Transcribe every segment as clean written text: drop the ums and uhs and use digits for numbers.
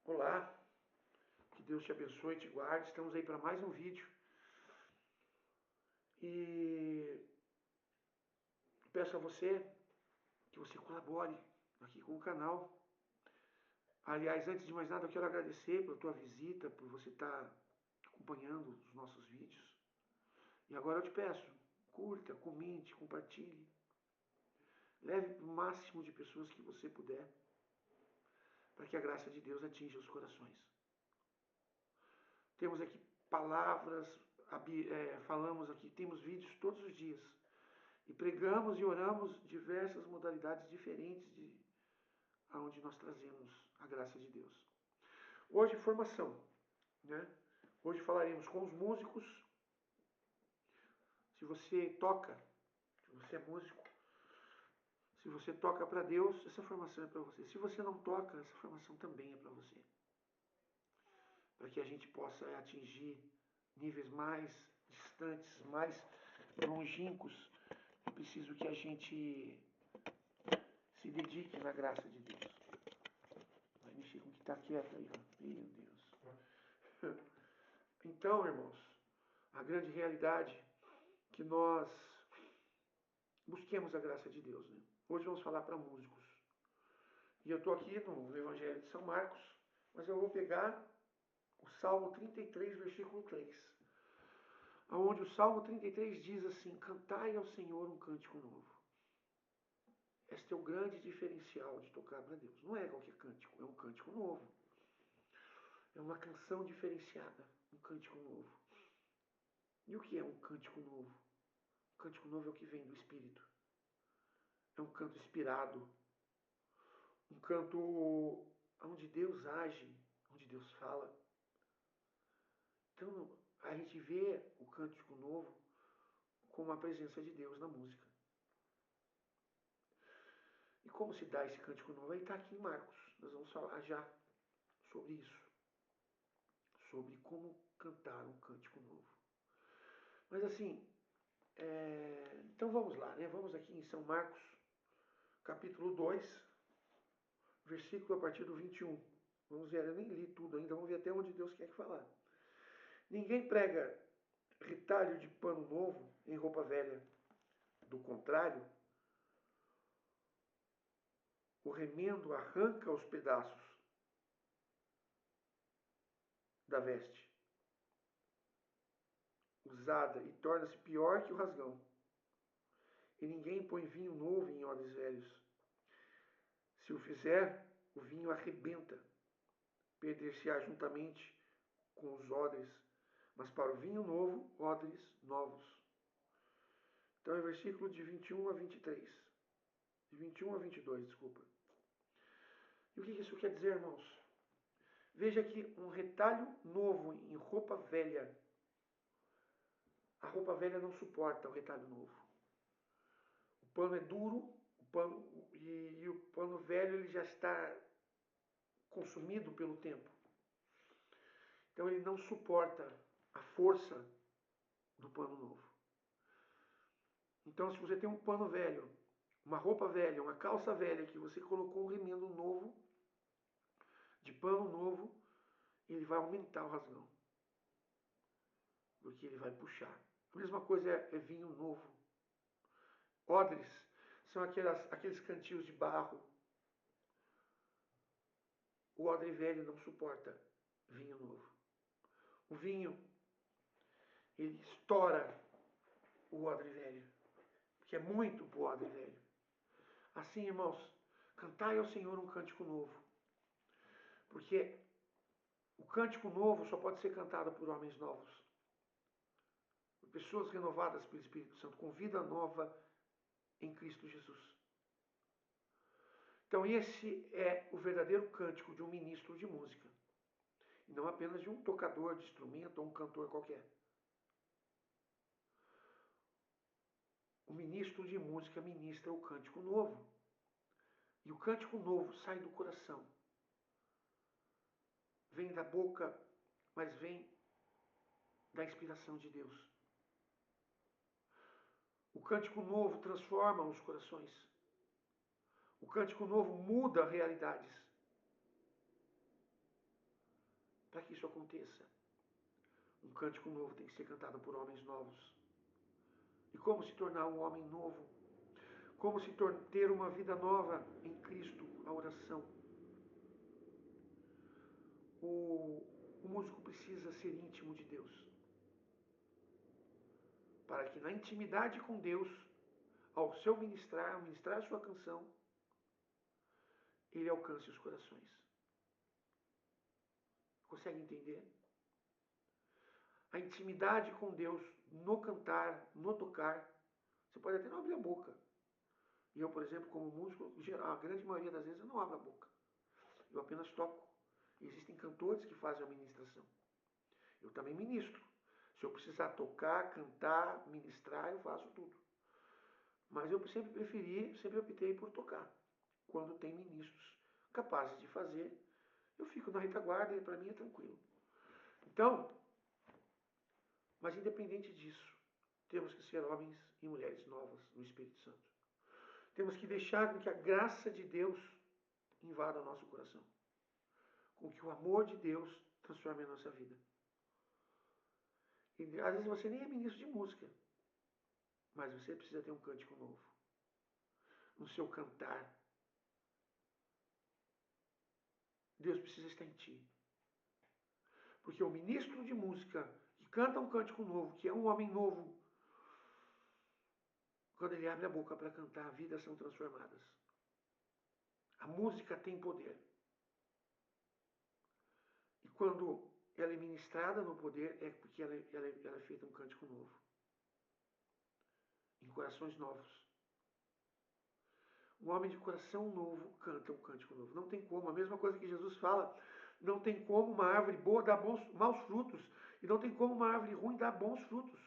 Olá, que Deus te abençoe e te guarde. Estamos aí para mais um vídeo. E peço a você que você colabore aqui com o canal. Aliás, antes de mais nada, eu quero agradecer pela tua visita, por você estar acompanhando os nossos vídeos. E agora eu te peço, curta, comente, compartilhe. Leve para o máximo de pessoas que você puder, para que a graça de Deus atinja os corações. Temos aqui palavras, falamos aqui, temos vídeos todos os dias. E pregamos e oramos diversas modalidades diferentes de aonde nós trazemos a graça de Deus. Hoje, formação, né? Hoje falaremos com os músicos. Se você toca, se você é músico, se você toca para Deus, essa formação é para você. Se você não toca, essa formação também é para você. Para que a gente possa atingir níveis mais distantes, mais longínquos, é preciso que a gente se dedique na graça de Deus. Vai mexer com o que está quieto aí, ó. Meu Deus. Então, irmãos, a grande realidade é que nós busquemos a graça de Deus, né? Hoje vamos falar para músicos. E eu estou aqui no Evangelho de São Marcos, mas eu vou pegar o Salmo 33, versículo 3. Onde o Salmo 33 diz assim: cantai ao Senhor um cântico novo. Este é o grande diferencial de tocar para Deus. Não é qualquer cântico, é um cântico novo. É uma canção diferenciada, um cântico novo. E o que é um cântico novo? Um cântico novo é o que vem do Espírito. É um canto inspirado. Um canto onde Deus age, onde Deus fala. Então, a gente vê o cântico novo como a presença de Deus na música. E como se dá esse cântico novo? Aí está aqui em Marcos. Nós vamos falar já sobre isso. Sobre como cantar um cântico novo. Mas assim, então vamos lá, né? Vamos aqui em São Marcos, capítulo 2, versículo a partir do 21. Vamos ver, eu nem li tudo ainda, vamos ver até onde Deus quer falar. Ninguém prega retalho de pano novo em roupa velha. Do contrário, o remendo arranca os pedaços da veste usada e torna-se pior que o rasgão. E ninguém põe vinho novo em odres velhos. Se o fizer, o vinho arrebenta, perder-se-á juntamente com os odres, mas para o vinho novo, odres novos. Então é versículo de 21 a 23. De 21 a 22, desculpa. E o que isso quer dizer, irmãos? Veja aqui um retalho novo em roupa velha. A roupa velha não suporta o retalho novo. O pano é duro, e o pano velho ele já está consumido pelo tempo. Então ele não suporta a força do pano novo. Então se você tem um pano velho, uma roupa velha, uma calça velha que você colocou um remendo novo, de pano novo, ele vai aumentar o rasgão. Porque ele vai puxar. A mesma coisa é vinho novo. Odres são aqueles cantil de barro. O odre velho não suporta vinho novo. O vinho, ele estoura o odre velho. Porque é muito pro odre velho. Assim, irmãos, cantai ao Senhor um cântico novo. Porque o cântico novo só pode ser cantado por homens novos. Por pessoas renovadas pelo Espírito Santo, com vida nova em Cristo Jesus. Então esse é o verdadeiro cântico de um ministro de música. E não apenas de um tocador de instrumento ou um cantor qualquer. O ministro de música ministra o cântico novo. E o cântico novo sai do coração. Vem da boca, mas vem da inspiração de Deus. O cântico novo transforma os corações. O cântico novo muda realidades. Para que isso aconteça, um cântico novo tem que ser cantado por homens novos. E como se tornar um homem novo? Como se ter uma vida nova em Cristo? A oração. O músico precisa ser íntimo de Deus, para que na intimidade com Deus, ao seu ministrar a sua canção, ele alcance os corações. Consegue entender? A intimidade com Deus no cantar, no tocar, você pode até não abrir a boca. E eu, por exemplo, como músico, a grande maioria das vezes eu não abro a boca. Eu apenas toco. Existem cantores que fazem a ministração. Eu também ministro. Se eu precisar tocar, cantar, ministrar, eu faço tudo. Mas eu sempre optei por tocar. Quando tem ministros capazes de fazer, eu fico na retaguarda e para mim é tranquilo. Então, mas independente disso, temos que ser homens e mulheres novas no Espírito Santo. Temos que deixar com que a graça de Deus invada o nosso coração. Com que o amor de Deus transforme a nossa vida. E às vezes você nem é ministro de música, mas você precisa ter um cântico novo. No seu cantar, Deus precisa estar em ti. Porque o ministro de música que canta um cântico novo, que é um homem novo, quando ele abre a boca para cantar, vidas são transformadas. A música tem poder. E quando ela é ministrada no poder, é porque ela é feita um cântico novo. Em corações novos. Um homem de coração novo canta um cântico novo. Não tem como. A mesma coisa que Jesus fala. Não tem como uma árvore boa dar maus frutos. E não tem como uma árvore ruim dar bons frutos.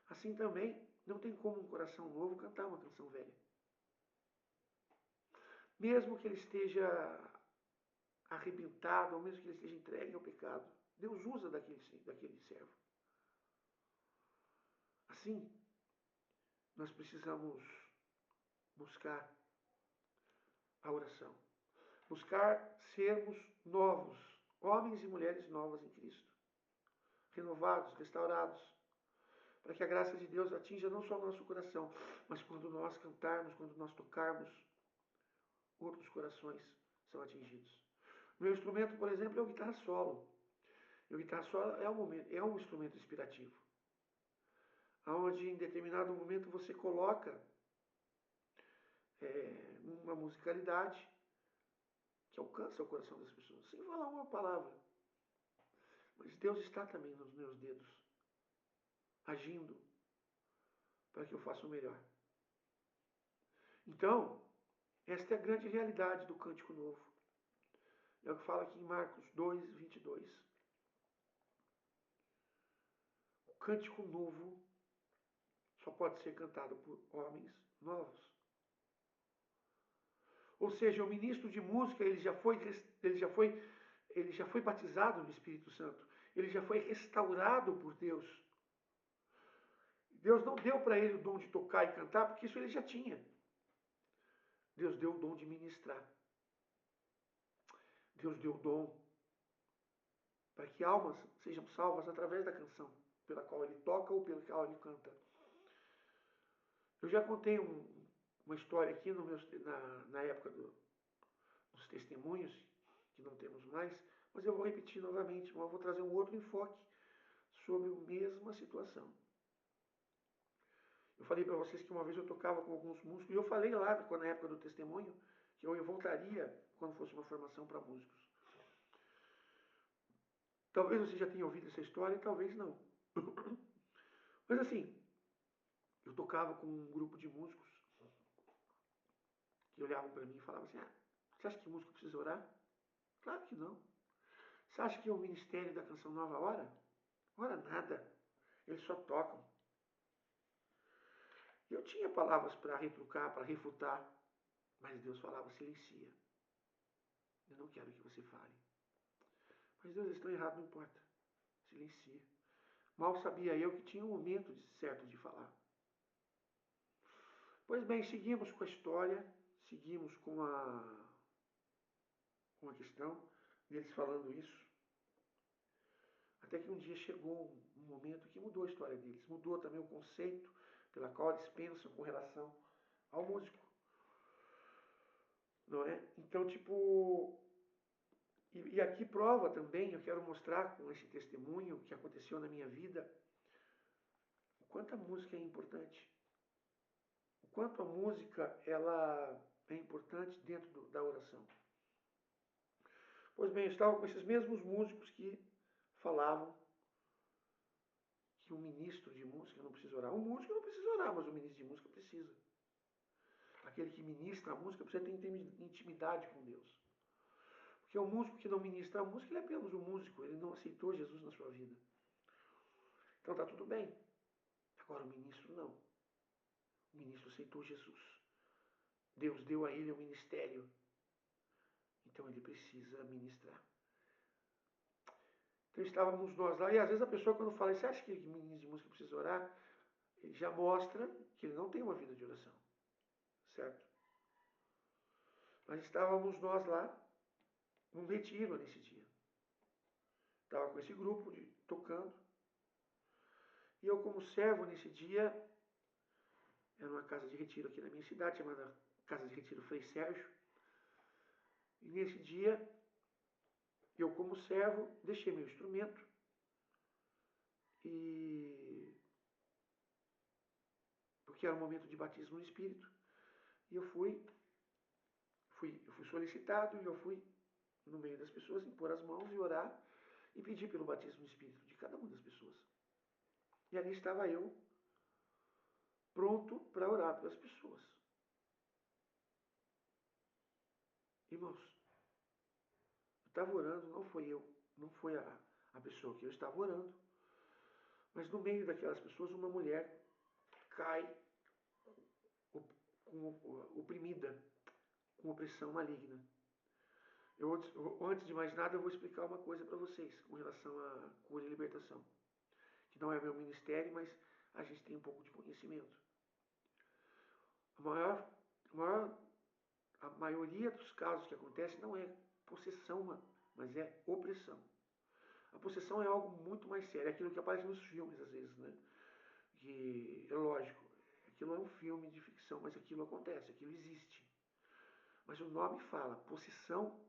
Assim também, não tem como um coração novo cantar uma canção velha. Mesmo que ele esteja arrebentado, ou mesmo que ele esteja entregue ao pecado, Deus usa daquele servo. Assim, nós precisamos buscar a oração. Buscar sermos novos, homens e mulheres novas em Cristo. Renovados, restaurados. Para que a graça de Deus atinja não só o nosso coração, mas quando nós cantarmos, quando nós tocarmos, outros corações são atingidos. Meu instrumento, por exemplo, é o guitarra solo. E o guitarra solo é um instrumento inspirativo. Onde em determinado momento você coloca uma musicalidade que alcança o coração das pessoas, sem falar uma palavra. Mas Deus está também nos meus dedos, agindo para que eu faça o melhor. Então, esta é a grande realidade do cântico novo. É o que fala aqui em Marcos 2, 22. O cântico novo só pode ser cantado por homens novos. Ou seja, o ministro de música, ele já foi batizado no Espírito Santo. Ele já foi restaurado por Deus. Deus não deu para ele o dom de tocar e cantar, porque isso ele já tinha. Deus deu o dom de ministrar. Deus deu o dom para que almas sejam salvas através da canção pela qual ele toca ou pela qual ele canta. Eu já contei uma história aqui na época dos testemunhos, que não temos mais, mas eu vou repetir novamente, mas eu vou trazer um outro enfoque sobre a mesma situação. Eu falei para vocês que uma vez eu tocava com alguns músicos, e eu falei lá na época do testemunho que eu voltaria quando fosse uma formação para músicos. Talvez você já tenha ouvido essa história e talvez não. Mas assim, eu tocava com um grupo de músicos que olhavam para mim e falavam assim: você acha que músico precisa orar? Claro que não. Você acha que o ministério da Canção Nova ora? Ora nada. Eles só tocam. Eu tinha palavras para retrucar, para refutar, mas Deus falava: silencia. Eu não quero que você fale. Mas Deus, eles estão errados, não importa. Silencia. Mal sabia eu que tinha um momento certo de falar. Pois bem, seguimos com a história, seguimos com a questão. deles falando isso. Até que um dia chegou um momento que mudou a história deles. Mudou também o conceito pela qual eles pensam com relação ao músico. Não é? Então, tipo. E aqui prova também, eu quero mostrar com esse testemunho que aconteceu na minha vida, o quanto a música é importante. O quanto a música ela é importante dentro da oração. Pois bem, eu estava com esses mesmos músicos que falavam que um ministro de música não precisa orar. Um músico não precisa orar, mas o ministro de música precisa. Aquele que ministra a música precisa ter intimidade com Deus. Porque o músico que não ministra a música, ele é apenas um músico, ele não aceitou Jesus na sua vida. Então está tudo bem. Agora o ministro não. O ministro aceitou Jesus. Deus deu a ele o ministério. Então ele precisa ministrar. Então estávamos nós lá, e às vezes a pessoa quando fala, você acha que ministro de música precisa orar? Ele já mostra que ele não tem uma vida de oração. Certo? Mas estávamos nós lá, num retiro nesse dia. Estava com esse grupo tocando. E eu, como servo nesse dia, era uma casa de retiro aqui na minha cidade, chamada Casa de Retiro Frei Sérgio. E nesse dia, eu, como servo, deixei meu instrumento e. Porque era um momento de batismo no Espírito. E eu fui solicitado e eu fui no meio das pessoas impor as mãos e orar e pedir pelo batismo no Espírito de cada uma das pessoas. E ali estava eu, pronto para orar pelas pessoas. Irmãos, eu estava orando, não foi a pessoa que eu estava orando, mas no meio daquelas pessoas uma mulher cai oprimida, com opressão maligna. Antes de mais nada, eu vou explicar uma coisa para vocês com relação à cura e libertação, que não é meu ministério, mas a gente tem um pouco de conhecimento. A maior, a maior A maioria dos casos que acontece não é possessão, mas é opressão. A possessão é algo muito mais sério, é aquilo que aparece nos filmes às vezes, né? Que é lógico, aquilo é um filme de ficção, mas aquilo acontece, aquilo existe. Mas o nome fala, possessão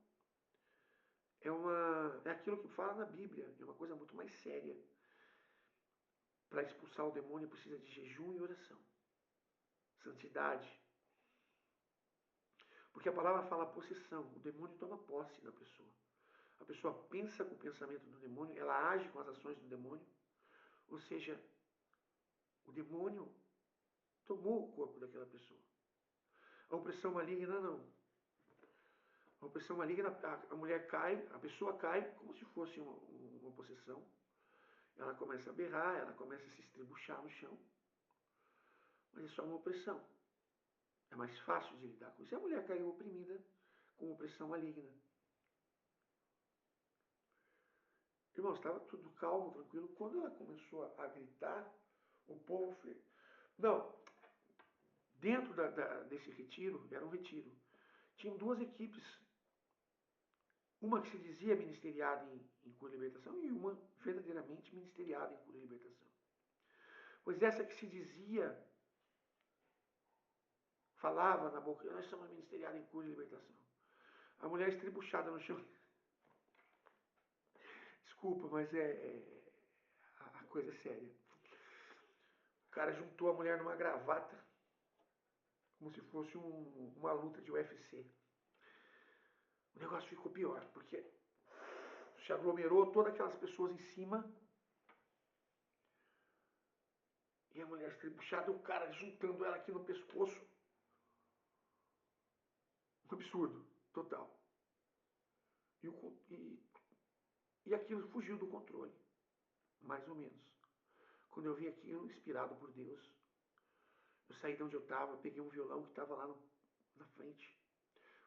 é aquilo que fala na Bíblia, é uma coisa muito mais séria. Para expulsar o demônio precisa de jejum e oração, santidade. Porque a palavra fala possessão, o demônio toma posse da pessoa. A pessoa pensa com o pensamento do demônio, ela age com as ações do demônio, ou seja, o demônio tomou o corpo daquela pessoa. A opressão maligna não. A opressão maligna, a mulher cai, a pessoa cai como se fosse uma possessão. Ela começa a berrar, ela começa a se estribuchar no chão. Mas é só uma opressão. É mais fácil de lidar com isso. E a mulher caiu oprimida com opressão maligna. Irmão, estava tudo calmo, tranquilo. Quando ela começou a gritar, o povo fez. Não, dentro desse retiro, era um retiro, tinham duas equipes. Uma que se dizia ministeriada em cura e libertação e uma verdadeiramente ministeriada em cura e libertação. Pois essa que se dizia, falava na boca, nós somos ministeriados em cura e libertação. A mulher estribuchada no chão. Desculpa, mas a coisa é séria. O cara juntou a mulher numa gravata, como se fosse uma luta de UFC. O negócio ficou pior, porque se aglomerou todas aquelas pessoas em cima. E a mulher estribuchada, o cara juntando ela aqui no pescoço. Um absurdo, total. E, e aquilo fugiu do controle, mais ou menos. Quando eu vi aquilo, inspirado por Deus, eu saí de onde eu estava, peguei um violão que estava lá na frente,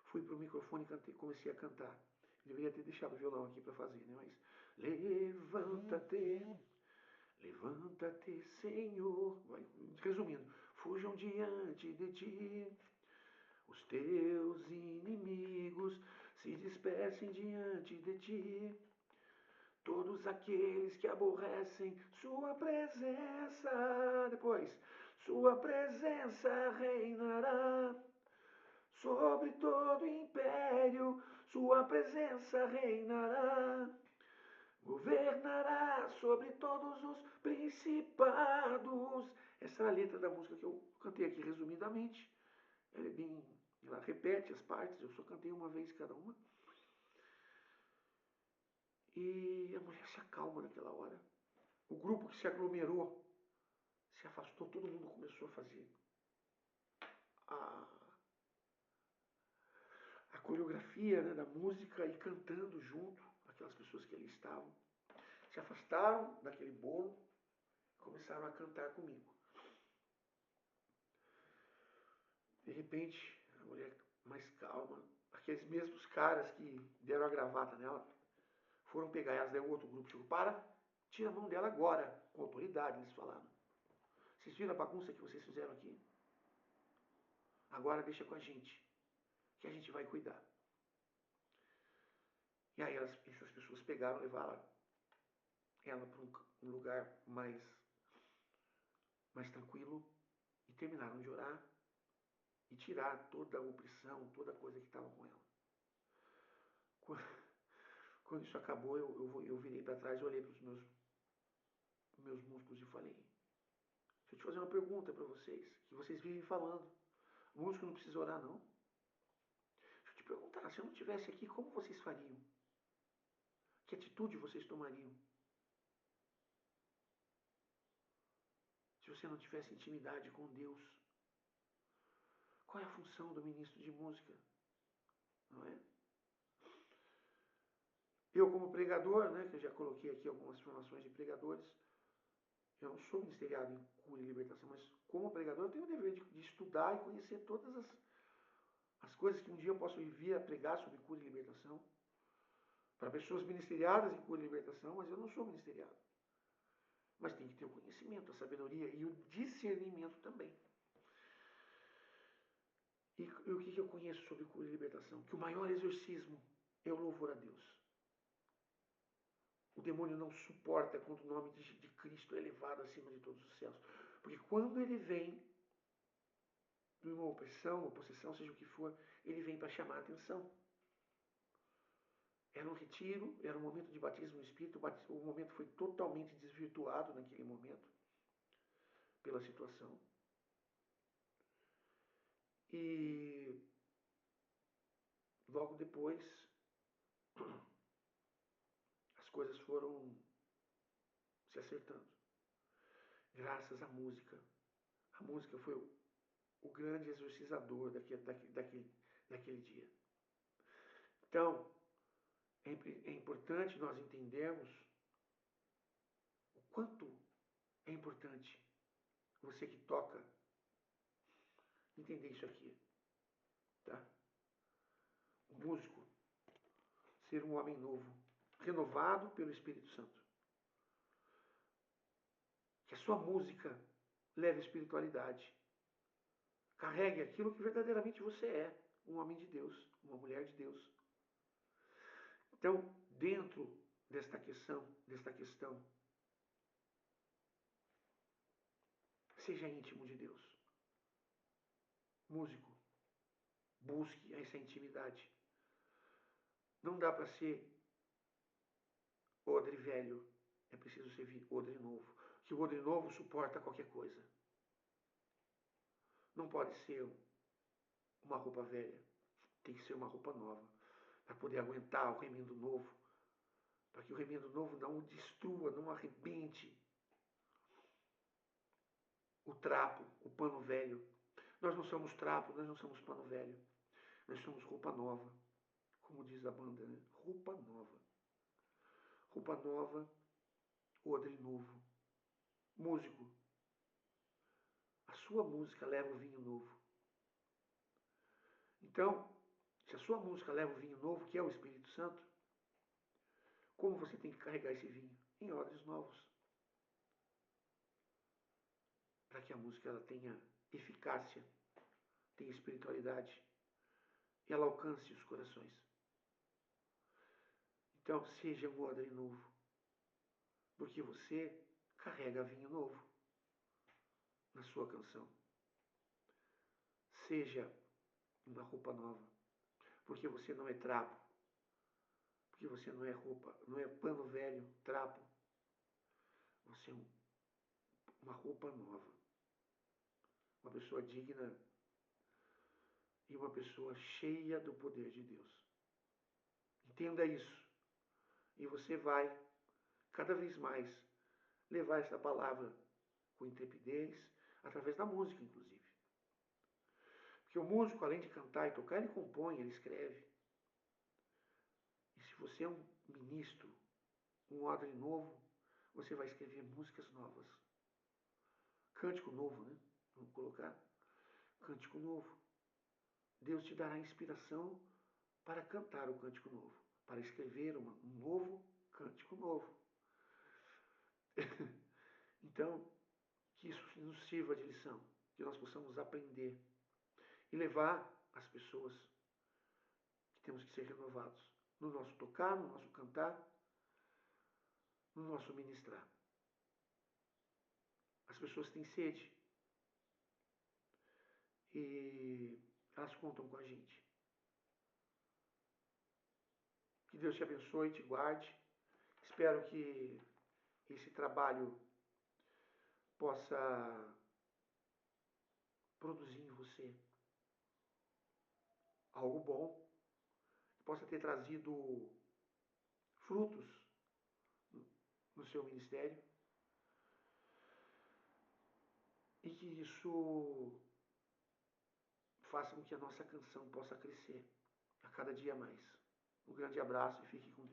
fui pro microfone e comecei a cantar. Eu deveria ter deixado o violão aqui para fazer, né? Mas levanta-te, levanta-te, Senhor. Resumindo, fujam diante de ti os teus inimigos, se dispersem diante de ti. Todos aqueles que aborrecem sua presença. Depois, sua presença reinará sobre todo império. Sua presença reinará. Governará sobre todos os principados. Essa é a letra da música que eu cantei aqui resumidamente. Ela é bem. Ela repete as partes, eu só cantei uma vez cada uma. E a mulher se acalma naquela hora. O grupo que se aglomerou se afastou, todo mundo começou a fazer a, a coreografia, né, da música e cantando junto, aquelas pessoas que ali estavam. Se afastaram daquele bolo e começaram a cantar comigo. De repente, a mulher mais calma, aqueles mesmos caras que deram a gravata nela, foram pegar elas, daí o outro grupo chegou, tira a mão dela agora, com autoridade, eles falaram. Vocês viram a bagunça que vocês fizeram aqui? Agora deixa com a gente, que a gente vai cuidar. E aí essas pessoas pegaram, levaram ela para um lugar mais tranquilo e terminaram de orar e tirar toda a opressão, toda a coisa que estava com ela. Quando isso acabou, eu virei para trás e olhei para os meus músculos e falei: deixa eu te fazer uma pergunta para vocês, que vocês vivem falando. O músico não precisa orar, não? Deixa eu te perguntar, se eu não estivesse aqui, como vocês fariam? Que atitude vocês tomariam? Se você não tivesse intimidade com Deus, qual é a função do ministro de música? Não é? Eu, como pregador, né, que eu já coloquei aqui algumas formações de pregadores, eu não sou ministeriado em cura e libertação, mas como pregador eu tenho o dever de estudar e conhecer todas as coisas que um dia eu posso vir a pregar sobre cura e libertação. Para pessoas ministeriadas em cura e libertação, mas eu não sou ministeriado. Mas tem que ter o conhecimento, a sabedoria e o discernimento também. E o que eu conheço sobre cura e libertação? Que o maior exorcismo é o louvor a Deus. O demônio não suporta quando o nome de Cristo é elevado acima de todos os céus. Porque quando ele vem, de uma opressão, uma possessão, seja o que for, ele vem para chamar a atenção. Era um retiro, era um momento de batismo no Espírito, o momento foi totalmente desvirtuado naquele momento, pela situação. E logo depois, as coisas foram se acertando. Graças à música. A música foi o grande exorcizador daquele dia. Então, é importante nós entendermos o quanto é importante você que toca entender isso aqui, tá? O músico ser um homem novo, renovado pelo Espírito Santo. Que a sua música leve espiritualidade. Carregue aquilo que verdadeiramente você é, um homem de Deus, uma mulher de Deus. Então, dentro desta questão, seja íntimo de Deus. Músico, busque essa intimidade. Não dá para ser odre velho, é preciso ser odre novo. Que o odre novo suporta qualquer coisa. Não pode ser uma roupa velha, tem que ser uma roupa nova, para poder aguentar o remendo novo, para que o remendo novo não o destrua, não arrebente o trapo, o pano velho. Nós não somos trapo, nós não somos pano velho, nós somos roupa nova, como diz a banda, né? Roupa nova. Roupa nova, odre novo. Músico, a sua música leva o vinho novo. Então, se a sua música leva o vinho novo, que é o Espírito Santo, como você tem que carregar esse vinho? Em odres novos. Para que a música ela tenha eficácia, tenha espiritualidade e ela alcance os corações. Então, seja um odre novo, porque você carrega vinho novo na sua canção. Seja uma roupa nova, porque você não é trapo, porque você não é roupa, não é pano velho, trapo. Você é uma roupa nova, uma pessoa digna e uma pessoa cheia do poder de Deus. Entenda isso. E você vai, cada vez mais, levar essa palavra com intrepidez, através da música, inclusive. Porque o músico, além de cantar e tocar, ele compõe, ele escreve. E se você é um ministro, um odre novo, você vai escrever músicas novas. Cântico novo, né? Vamos colocar. Cântico novo. Deus te dará inspiração para cantar o cântico novo, para escrever um novo cântico novo. Então, que isso nos sirva de lição, que nós possamos aprender e levar as pessoas que temos que ser renovados no nosso tocar, no nosso cantar, no nosso ministrar. As pessoas têm sede e elas contam com a gente. Que Deus te abençoe e te guarde. Espero que esse trabalho possa produzir em você algo bom, que possa ter trazido frutos no seu ministério e que isso faça com que a nossa canção possa crescer a cada dia mais. Um grande abraço e fique com Deus.